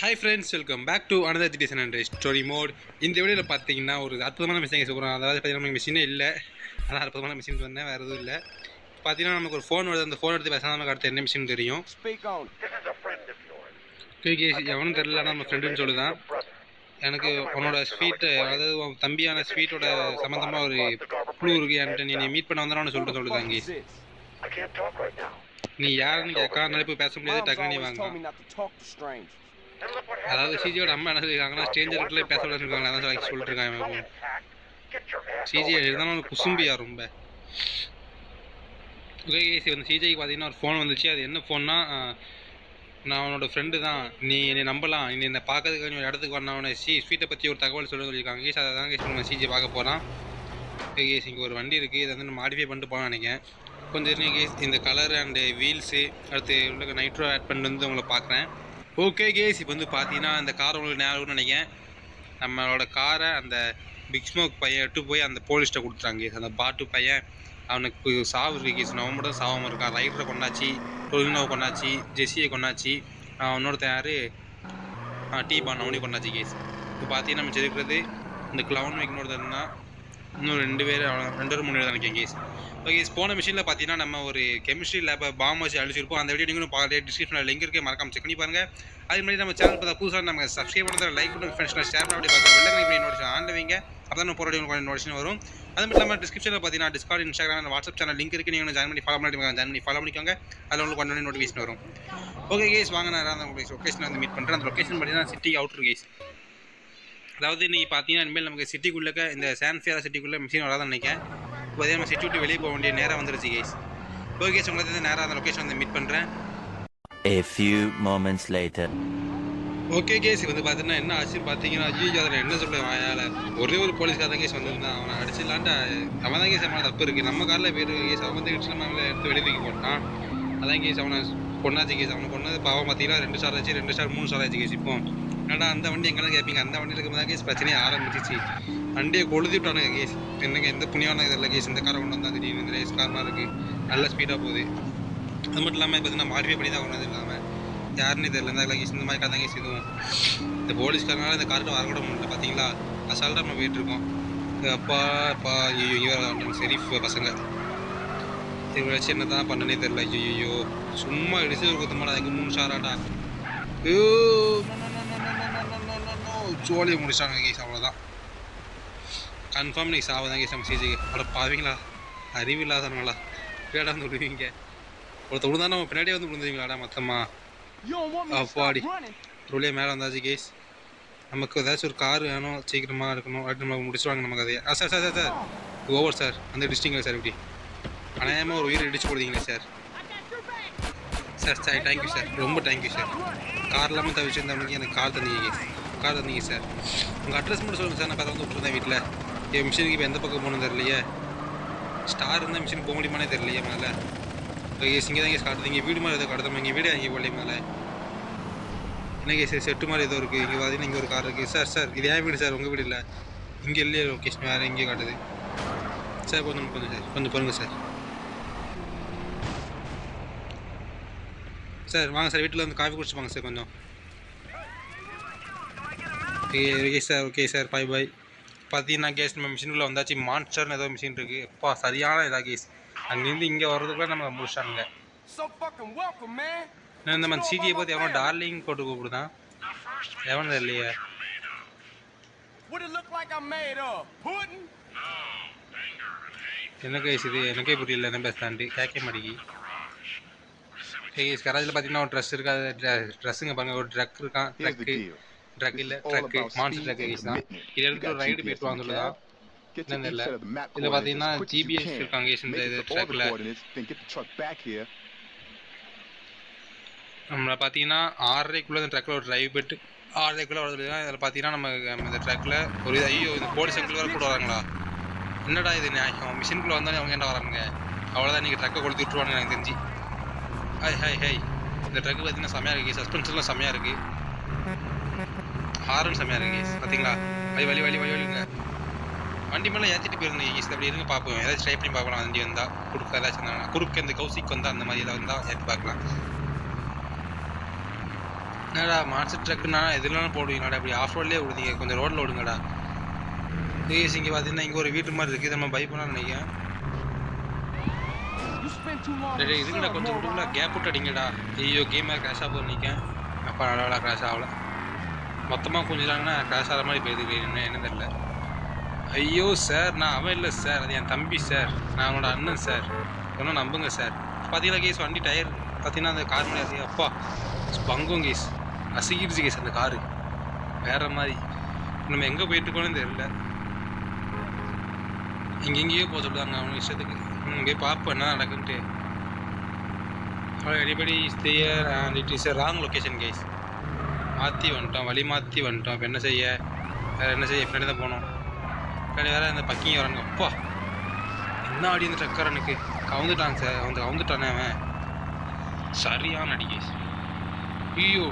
Hi friends, welcome back to another GT San Andreas story mode. இந்த வீடியோவில் பார்த்தீங்கன்னா ஒரு அற்புதமான மிஷின் சொல்கிறோம். அதாவது பார்த்தீங்கன்னா நமக்கு மிஷினே இல்லை, அதான் அற்புதமான மிஷின் சொன்னேன், வேறு எதுவும் இல்லை. பார்த்தீங்கன்னா நமக்கு ஒரு ஃபோன் வருது, அந்த ஃபோன் எடுத்து பேசாமல் நமக்கு அடுத்து என்ன மிஷின் தெரியும். எவனும் தெரியல, நம்ம ஃப்ரெண்டுன்னு சொல்லுதான். எனக்கு உன்னோட ஸ்வீட்டு, அதாவது உன் தம்பியான ஸ்வீட்டோட சம்மந்தமாக ஒரு க்ளூ இருக்கு, என்கிட்ட நீ மீட் பண்ண வந்தானு சொல்லுதாங்க. நீ யாருன்னு கேட்கா, அதனால போய் பேச முடியாது, டக்குனு நீ வாங்க. அதாவது சிஜியோட அம்மா என்ன சொல்லியிருக்காங்கன்னா, ஸ்ட்ரேஞ்சர்கிட்ட பேசக்கூடாதுன்னு இருக்காங்க, அதான் சொல்லிட்டு இருக்காங்க. சிஜி இருந்தாலும் குசும்பியா ரொம்ப. ஓகே கேஸ், வந்து சிஜிக்கு பார்த்தீங்கன்னா ஒரு ஃபோன் வந்துச்சு. அது என்ன ஃபோன்னா, நான் அவனோட ஃப்ரெண்டு தான், நீ என்னை நம்பலாம், நீ என்னை பார்க்கறதுக்கு நீ ஒரு இடத்துக்கு வரணும், அவனை ஸ்வீட்டை பற்றி ஒரு தகவல் சொல்லியிருக்காங்க கேஸ். அதை தான் கேஸ் நம்ம சிஜி பார்க்க போகிறான். ஓகே கேஸ், இங்கே ஒரு வண்டி இருக்குது, இதை வந்து மாடிஃபை பண்ணிட்டு போகலான்னு நினைக்கிறேன். கொஞ்சம் கேஸ் இந்த கலர் அண்டு வீல்ஸு அடுத்து உள்ள நைட்ரோ ஆட் பண்ணிட்டு வந்து உங்களை பார்க்குறேன். ஓகே கேஸ், இப்போ வந்து பார்த்தீங்கன்னா அந்த கார் உங்களுக்கு நேரம் நினைக்கிறேன். நம்மளோட காரை அந்த பிக் ஸ்மோக் பையன் எட்டு போய் அந்த போலீஸ்ட்டை கொடுத்துட்டாங்க. அந்த பாட்டு பையன் அவனுக்கு சாவு இருக்கு கேஸ், அவன் மட்டும் சாவாமல் இருக்கான். ரைடரை கொண்டாச்சு, டொலினோவை கொண்டாச்சு, ஜெஸ்ஸியை கொண்டாச்சு, இன்னொருத்தன் யார் டீபான் அவனையும் கொண்டாச்சு கேஸ். இப்போ பார்த்தீங்கன்னா நம்ம செதுக்கிறது இந்த க்ளவுன் இன்னொருத்தன்னா இன்னும் ரெண்டு பேர் 3 பேர் நினைக்கிறேன் கேஸ். ஓகே, போன மிஷினில் பார்த்தீங்கன்னா நம்ம ஒரு கெமிஸ்ட்ரி லேப்பை பாம்பு வச்சு அழிச்சிருப்போம். அந்த வீடியோ நீங்களும் பார்த்து டிஸ்கிரிப்ஷனில் லிங்க் இருக்கே, மறக்காம செக் பண்ணி பாருங்கள். அது மாதிரி நம்ம சேனல் பார்த்தா புதுசாக நம்ம சப்ஸ்கிரைப் பண்ணுறது, லைக் பண்ணுங்க, ஃப்ரெண்ட்ஸ் ஷேர் பண்ணி பார்த்து வெள்ளை நோட்டிஃபிகேஷன் ஆன் வைங்க. அப்போ தான் நம்ம போகிற நோட்டிஃபிகேஷன் வரும். அது மட்டும் இல்லாமல் டிஸ்கிரிப்ஷனில் பார்த்தீங்கன்னா Discord, Instagram, WhatsApp channel link இருக்குது. நீங்கள் ஜாயின் பண்ணி ஃபாலோ பண்ணிக்கோங்க. அதில் உங்களுக்கு ஒன் நோட்டிஃபிகேஷன் வரும். ஓகே கேஸ், வாங்க நான் அந்த லொக்கேஷன் வந்து மீட் பண்ணுறேன். அந்த லொக்கேஷன் பார்த்தீங்கன்னா சிட்டி அவுட்ரு கேஸ். அதாவது இன்றைக்கி பார்த்தீங்கன்னா இனிமேல் நமக்கு சிட்டிக்குள்ளே இந்த சான்ஃபியரா சிட்டிக்குள்ளே மிஷின் வராதுன்னு நினைக்கிறேன். இப்போ அதே நம்ம சிட்டி விட்டு வெளியே போக வேண்டிய நேரம் வந்துருச்சு கேஸ். ஓகே கேஸ், உங்களுக்கு நேராக அந்த லொக்கேஷன் வந்து மீட் பண்ணுறேன். A few moments later. Okay guys, வந்து பார்த்தீங்கன்னா என்ன ஆச்சுன்னு பார்த்தீங்கன்னா, ஐயோ அதில் என்ன சொல்ல வாயால் ஒரே ஒரு போலீஸ்காரன் கேஸ் வந்திருந்தான். அவனை அடிச்சிடலான்ட்டு அவன் தான் கேஸ் அவனை தப்பு இருக்குது. நம்ம காரில் பேர் கேஸ் அவன் வந்து இடிச்சு நம்ம எடுத்து வெளியே தூக்கி போட்டான். அதான் கேஸ் அவனை கொண்டாச்சு கேஸ். அவனை கொண்டது பாவம் பார்த்தீங்கன்னா 2 ஸ்டார் ஆச்சு, 2 ஸ்டார் 3 ஸ்டார் ஆச்சு கேஸ். இப்போ என்னடா அந்த வண்டி எங்கன்னா கேட்பீங்க, அந்த வண்டியில் இருக்கும்போது தான் கேஸ் பிரச்சனையே ஆரம்பிச்சிச்சு. வண்டியை கொளுத்தி விட்டானுங்க கேஸ். என்னங்க எந்த புண்ணியமான இதில் கேஸ், இந்த காரை கொண்டு வந்தால் திடீர்னு இந்த ரேஸ் கார்லாம் இருக்குது, நல்ல ஸ்பீடாக போகுது. அது மட்டும் இல்லாமல் பார்த்தீங்கன்னா மாடிஃபை பண்ணி தான் கொண்டு வந்து இல்லாமல் யாருன்னு தெரியல இந்த கேஸ். இந்த மாதிரி கதை கேஸ் இதுவும் இந்த போலீஸ்காரனால இந்த கார்ட்டு வரக்கூட முடியல. பார்த்தீங்களா, அசால்ட்டாக நம்ம போயிட்டுருக்கோம். அப்பா அப்பா ஐயோ இவங்க சரி பசங்க இவங்க வச்சு என்ன தான் பண்ணனே தெரில. ஐயோ சும்மா இடிச்சு ஒரு குத்தமாடா, அதுக்கு 3 ஸ்டாராடா. ஐயோ ஜோலியை முடிச்சாங்க கேஸ், அவ்வளோதான். கன்ஃபார்ம் நீ சாவதான் கேஸ் நம்ம சிஜிக்கு. அவ்வளோ பாவீங்களா, அறிவில்லாதவங்களா, பேடா வந்து விடுவீங்க. ஒருத்த விழுந்தா நம்ம பின்னாடியே வந்து விழுந்துவீங்களாடா மொத்தமாக. அப்பாடி ரொலியே மேலே வந்தாச்சு கேஸ். நமக்கு ஏதாச்சும் ஒரு கார் வேணும், சீக்கிரமாக இருக்கணும், அப்படி நம்ம முடிச்சுடுவாங்க நமக்கு அதையே. Sir sir sir sir over sir, அந்த டிஸ்டிங்கில் சார் இப்படி அநியாயமாக ஒரு உயிரை இடிச்சு போடுவீங்களே sir. Sir sir thank you sir, ரொம்ப தேங்க்யூ சார். கார் இல்லாமல் தவிச்சிருந்தவனுக்கு எனக்கு கார் தந்தீங்க சார். உங்கள் அட்ரஸ் மட்டும் சொல்லுங்கள் சார், நான் பார்த்து வந்து விட்டுருந்தேன் வீட்டில். என் மிஷினுக்கு இப்போ எந்த பக்கம் போகணுன்னு தெரியலையே. ஸ்டார் இருந்தால் மிஷின் போக முடியுமானே தெரியலையே மேலே. கேஸ் இங்கே தான் கேஸ் காட்டுது, இங்கே வீடு மாதிரி ஏதோ காட்டுறோம். இங்கே வீடு அங்கே போகலையே மேலே. என்ன கேஸ் செட்டு மாதிரி ஏதோ இருக்குது. இங்கே பார்த்தீங்கன்னா இங்கே ஒரு கார் இருக்குது. சார் இது ஏன் வீடு சார், உங்கள் வீடு இல்லை. இங்கே இல்லையே லொக்கேஷன், வேறு எங்கேயே காட்டுது சார். கொஞ்சம் பாருங்கள் சார். வாங்க சார், வீட்டில் வந்து காஃபி குடிச்சுப்பாங்க சார் கொஞ்சம். Okay sir bye. பார்த்தீங்கன்னா கேஸ் நம்ம மிஷினுக்குள்ளே வந்தாச்சு. மான்ஸ்டர்னு ஏதோ மிஷின் இருக்குது. எப்பா சரியான இதாக கேஸ். அங்கேருந்து இங்கே வர்றதுக்குள்ள நம்ம முடிச்சானுங்க. இந்த மாதிரி சிடியை பார்த்து எவனோ டார்லிங் போட்டு கூப்பிடுதான், எவனது இல்லையா. என்ன கேஸ் இது, எனக்கே புரியல என்ன பேசுதான்ட்டு, கேட்க மாட்டேங்கி. கேஸ் கராஜில் பார்த்தீங்கன்னா ஒரு ட்ரெஸ் இருக்காது, ட்ரெஸ்ஸுங்க பாருங்க, ஒரு ட்ரக் இருக்கான். ட்ரக் இல்லை ட்ரக்கு, மான்ஸ்டர் ட்ரக் கேஸ் தான். இதை எடுத்து ஒரு ரைடு போயிட்டு வாங்கலாம். என்னன்னு இல்லை. இதில் பார்த்தீங்கன்னா ஜிபிஎஸ் இருக்காங்க கேஸ் இந்த இது ட்ரக்கில். நம்மளை பார்த்தீங்கன்னா 6:30 இந்த ட்ரக்கில் ஒரு டிரைவ் போய்ட்டு 6:30 வரது தான். இதில் பார்த்தீங்கன்னா நம்ம இந்த ட்ரக்கில் ஒரு ஐயோ இந்த போலீஸ் அங்கிள் வர கூட வராங்களா, என்னடா இது நியாயம். மிஷினுக்குள்ளே வந்தாலே அவங்க என்ன வராங்க, அவ்வளோதான். நீங்கள் ட்ரக்கை கொளுத்தி விட்டுருவாங்க எனக்கு தெரிஞ்சு. ஹை இந்த ட்ரக்கு பார்த்தீங்கன்னா செம்மையாக இருக்குது, சஸ்பென்ஸ்லாம் செம்மையாக இருக்குது, ஹாரன் செம்மையாக இருக்குது கேஸ். பார்த்தீங்களா வலிங்க. வண்டி மேலே ஏற்றிட்டு போயிருந்தேன் கேஸ். அப்படி இருங்க பார்ப்போம், ஏதாச்சும் ட்ரை பண்ணி பார்க்கலாம். வண்டி வந்தால் குறுக்க ஏதாச்சும் இருந்தாங்கன்னா, குறுக்க இந்த கௌசிக்கு வந்தால் அந்த மாதிரி ஏதாவது வந்தால் ஏற்றி பார்க்கலாம். என்னடா மான்ஸ்டர் ட்ரக்குன்னா எதுலாம் போடுவீங்கடா, இப்படி ஆஃப் ரோட்லேயே விடுதீங்க, கொஞ்சம் ரோட்டில் விடுங்கடா. கேஸ் இங்கே பார்த்தீங்கன்னா இங்கே ஒரு வீட்டு மாதிரி இருக்குது, நம்ம பை பண்ணலாம்னு நினைக்கிறேன். இதுங்கடா கொஞ்சம் விடுங்களா, கேப் விட்டு அடிங்கடா. ஐயோ கேமே கிராஷாக போய் நிற்கேன். அப்பா நல்லா கிராஷ் ஆகல, மொத்தமாக கொஞ்சிட்டாங்கன்னா கிராஷ் ஆகிற மாதிரி போயிடுது. என்ன தெரியல. ஐயோ சார், நான் அவன் இல்லை சார், அது என் தம்பி சார், நான் அவனோட அண்ணன் சார், ஒன்றும் நம்புங்க சார். பார்த்தீங்களா கேஸ் வண்டி டயர் பார்த்தீங்கன்னா அந்த கார் மாதிரி அப்பா பங்கும் கேஸ் அசிக்கிடுச்சு கேஸ் அந்த காரு வேற மாதிரி. நம்ம எங்கே போயிட்டுருக்கோன்னு தெரியல, எங்கெங்கேயோ போக சொல்லுவாங்க அவங்க இஷ்டத்துக்கு. இங்கே பார்ப்போம் என்ன நடக்குன்ட்டு. Anybody is there and it is a wrong location case. மாற்றி வந்துட்டோம், வழி மாற்றி வந்துட்டோம். இப்போ என்ன செய்ய, வேறு என்ன செய்ய, பின்னாடி தான் போனோம். பின்னாடி வேறு அந்த பக்கிங்க வரானுங்க. அப்பா என்ன ஆடி இந்த ட்ரக்கரனுக்கு கவுந்துட்டாங்க சார், வந்து கவுந்துட்டானே அவன் சரியான அடி கேஸ். ஐயோ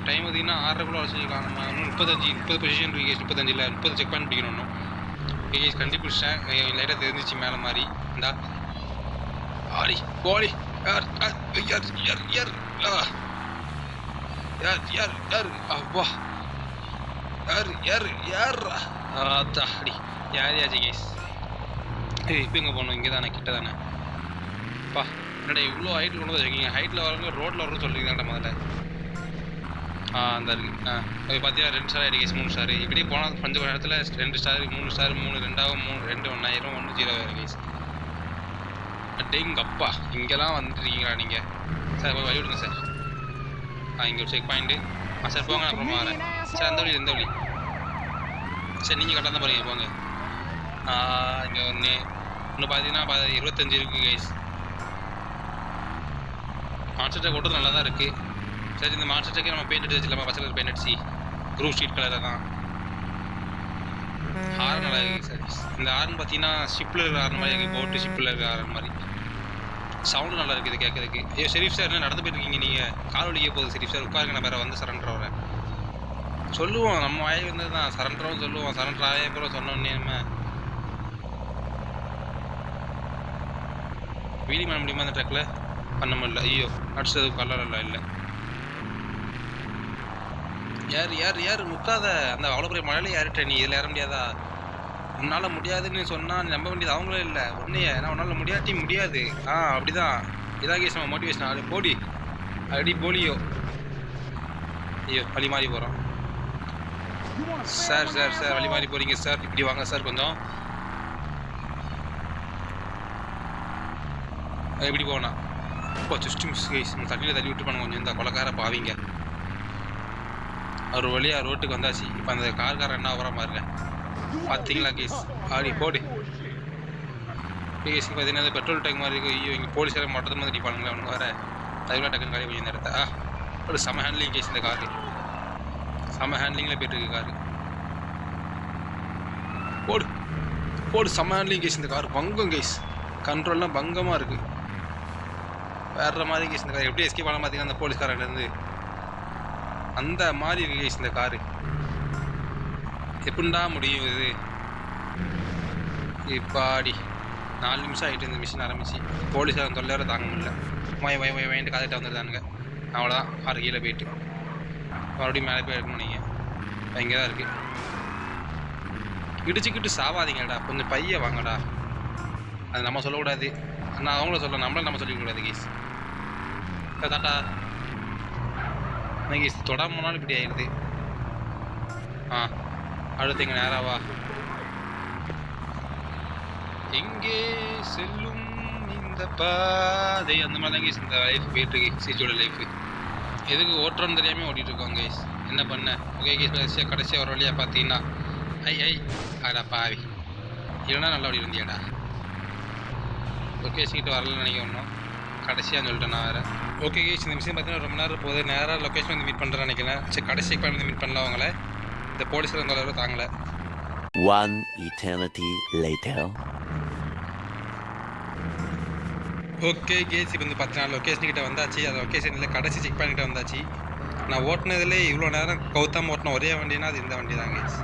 டைம் பார்த்தீங்கன்னா 6:30 வச்சுக்கலாம். நம்ம இன்னும் 30 பொசிஷன் இருக்கு கேஸ். 35 இல்லை 30 செக் பண்ணி பிடிக்கணும் இன்னும். கேஸ் கண்டுபிடிச்சேன், லைட்டாக தெரிஞ்சிச்சு மேலே மாதிரி. இந்தா ஆடி போடி யார் யார் யார் யார் யார் யார் யார் யார் அப்பா யார் யார் யார் அடி யார் யாச்சு கேஸ். இப்போ எங்கே போகணும், இங்கே தானே கிட்ட தானே. அப்பா என்னடா இவ்வளோ ஹைட்டில் கொண்டு வந்து வச்சுருக்கீங்க, ஹைட்டில் வரவங்க ரோட்டில் வரணும்னு சொல்லியிருக்காங்கடா முதல்ல. அந்த இருக்குது. அது பார்த்தீங்கன்னா 2 ஸ்டார் ஆகிடுச்சு, 3 ஸ்டார். இப்படியே போனால் கொஞ்சம் இடத்துல 2 ஸ்டார் 3 ஸ்டார் 3 2ஆகும் 3 2 1,000 1 0 கேஸ். அடேங்கப்பா இங்கெல்லாம் வந்துருக்கீங்களா நீங்கள் சார், போய் வழி விடுங்க சார். இங்கே ஒரு செக் பாயிண்ட்டு. சார் போங்க, அப்புறமா வரேன் சார். அந்த வழி எந்த வழி சார், நீங்கள் கரெக்டாக தான் போகிறீங்க, போங்க. இங்கே ஒன்று பார்த்தீங்கன்னா 25 இருக்குது கைஸ். மான்ஸ்டர் ட்ரக் ஓட்டுறது நல்லா தான் இருக்குது. சரி இந்த மான்ஸ்டர் ட்ரக்கே நம்ம பெயிண்ட் அடிச்சு வச்சுக்கலாமா, பச்சை கலர் பெயிண்ட் அடிச்சு குரூப் ஸ்ட்ரீட் கலரில் தான். ஹாரன் நல்லா இருக்குது சார். இந்த ஹாரன் பார்த்தீங்கன்னா ஷிப்பில் இருக்கிற ஹாரன் மாதிரி இருக்குது, போட்டு ஷிப்பில் இருக்கிற ஹாரன் மாதிரி. சவுண்டு நல்லா இருக்குது கேட்கறதுக்கு. ஐயோ ஷெரீஃப் சார் என்ன நடந்து போயிட்டுருக்கீங்க நீங்கள், கால் வலிக்கே போகுது ஷெரீஃப் சார், உட்காருங்க, நான் வேறு வந்து சரண்டர் வரேன் சொல்லுவோம். நம்ம வாய் வந்து தான் சரண்டரும் சொல்லுவோம், சரண்டர் ஆகவே போல சொன்னோன்னே நம்ம வீலிங் பண்ண முடியுமா அந்த ட்ரக்கில், பண்ண முடியல. ஐயோ அடிச்சது கலர் எல்லாம் இல்லை. யார் யார் யார் முக்காத, அந்த அவ்வளோ பெரிய மழையில யார்கிட்ட நீ இதில் ஏற முடியாதா, உன்னால் முடியாதுன்னு சொன்னால் நம்ப வேண்டியது அவங்களே இல்லை ஒன்றையே. ஏன்னா உன்னால் முடியாட்டி முடியாது. அப்படிதான், இதான் கேஸ் நம்ம மோட்டிவேஷன். அப்படி போடி அடி போலியோ. ஐயோ வழி மாறி போகிறோம் சார். சார் சார் வழி மாறி போகிறீங்க சார், இப்படி வாங்க சார் கொஞ்சம். எப்படி போனா இப்போ ஜஸ்ட் மிஸ் கேஸ். தண்ணியில் தள்ளி விட்டு பண்ண கொஞ்சம் இந்த கொலக்கார பாவிங்க. ஒரு வழியாக ரோட்டுக்கு வந்தாச்சு. இப்போ அந்த கார்காரன் என்ன வர பாருங்க, பார்த்தீங்களா கேஸ். ஆடி போடு கேஸ். பார்த்தீங்கன்னா பெட்ரோல் டேங்க் மாதிரி இருக்குது. ஐயோ இங்கே போலீஸார மட்டும் மாதிரி அடிப்பானுங்களே அவனுக்கு வேறு. அதுக்குலாம் டக்குன்னு காலி பண்ணி இந்த இடத்த. ஒரு செம ஹேண்ட்லிங் கேஸ் இந்த காரு, செம ஹேண்ட்லிங்கில் போய்ட்டுருக்கு காரு. போடு போடு செம ஹேண்ட்லிங் கேஸ் இந்த கார். பங்கம் கேஸ், கண்ட்ரோல்லாம் பங்கமாக இருக்குது, வேற மாதிரி கேஸ் இந்த கார். எப்படி எஸ்கேப் பண்ண பார்த்தீங்கன்னா அந்த போலீஸ்காரர்லேருந்து அந்த மாதிரி இருக்கு கேஸ் இந்த காரு. எப்படிண்டா முடியும் இது. இப்பாடி 4 நிமிஷம் ஆகிட்டு இந்த மிஷின் ஆரம்பிச்சு. போலீஸாரன் தொல்லையோட தாங்க முடியல. வாங்கிட்டு காத்துட்டு வந்துருந்தானுங்க. அவ்வளோதான், காரு கீழே போயிட்டு மறுபடியும் மேலே போய் எடுக்கணும். நீங்கள் இங்கே தான் இருக்குது. இடிச்சுக்கிட்டு சாவாதீங்கடா, கொஞ்சம் பைய வாங்கடா. அது நம்ம சொல்லக்கூடாது, ஆனால் அவங்கள சொல்ல, நம்மள நம்ம சொல்லிக்கூடாது கேஸ். தாட்டா கேஸ் தொடாம போனாலும் இப்படி ஆயிடுது. அடுத்து எங்கே நேராவா, எங்கே செல்லும் இந்த பாதை, அந்த மாதிரி தான் கேஸ் இந்த லைஃப் போயிட்டுருக்கு. சிஜியோட லைஃபு எதுக்கு ஓட்டுறோன்னு தெரியாமல் ஓட்டிகிட்டு இருக்கோம் கேஸ். என்ன பண்ண. ஓகே கேஸ், கடைசியாக ஒரு வழியாக பார்த்தீங்கன்னா அடா பாவி, இல்லைன்னா நல்லா ஓடி இருந்தியாடா. லொக்கேஷன்கிட்ட வரலன்னு நினைக்க ஒன்றும் கடைசியாக சொல்லிட்டேன் நான் வேறு. ஓகே கேஸ், இந்த விஷயம் பார்த்தீங்கன்னா ரொம்ப நேரம் போகுது. நேராக லொக்கேஷன் வந்து மீட் பண்ணுறேன்னு நினைக்கிறேன். சரி கடைசி வந்து மீட் பண்ணலாம் அவங்கள. இந்த போலீஸில் அந்த அளவு தாங்கலை. One eternity later. Okay guys, இப்போ வந்து பார்த்தீங்கன்னா லொக்கேஷன்கிட்ட வந்தாச்சு. அந்த லொக்கேஷனில் கடைசி செக் பாயிண்ட்கிட்ட வந்தாச்சு. நான் ஓட்டினதுலே இவ்வளோ நேரம் கவுத்தாமல் ஓட்டின ஒரே வண்டினா அது இந்த வண்டி தான் கேஸ்.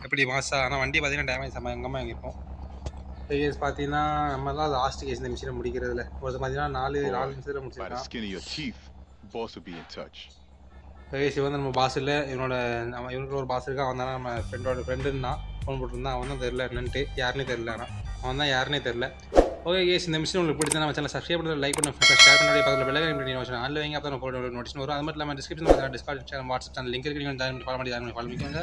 எப்படி மாசா. ஆனால் வண்டி பார்த்தீங்கன்னா டேமேஜ் எங்கம்மா எங்கேப்போம் கேஸ். பார்த்தீங்கன்னா நம்ம தான் லாஸ்ட் கேஸ் இந்த மிஷினை முடிக்கிறதுல. ஒரு பார்த்தீங்கன்னா 4 நிமிஷத்தில் முடிச்சிருக்கான். கைஸ் வந்து நம்ம பாஸ் இல்லை, இவனுக்கு ஒரு பாஸ் இருக்கா, அவன் தானே நம்ம ஃப்ரெண்டுன்னா ஃபோன் போட்டுருந்தான். அவன் தான் தெரில என்னன்ட்டு, யாருன்னே தெரில. ஆனால் அவன் தான் யாருன்னே தெரில. ஓகே கேஸ், இந்த மிஷின் உங்களுக்கு பிடிச்சா நம்ம சேனல் சப்ஸ்கிரைப் பண்ணி லைக் பண்ணி ஷேர் பண்ணி பக்கத்தில் பெல் ஐக்கன் பண்ணி ஆன்ல வைங்க. அப்போ நம்ம போட நோட்டிஃபிகேஷன் வரும். அது மட்டும் இல்லாமல் டிஸ்கிரிப்ஷனில் Discord channel WhatsApp channel link இருக்கு. நீங்கள் ஜாயின் பண்ணி ஃபாலோ பண்ணிக்கோங்க.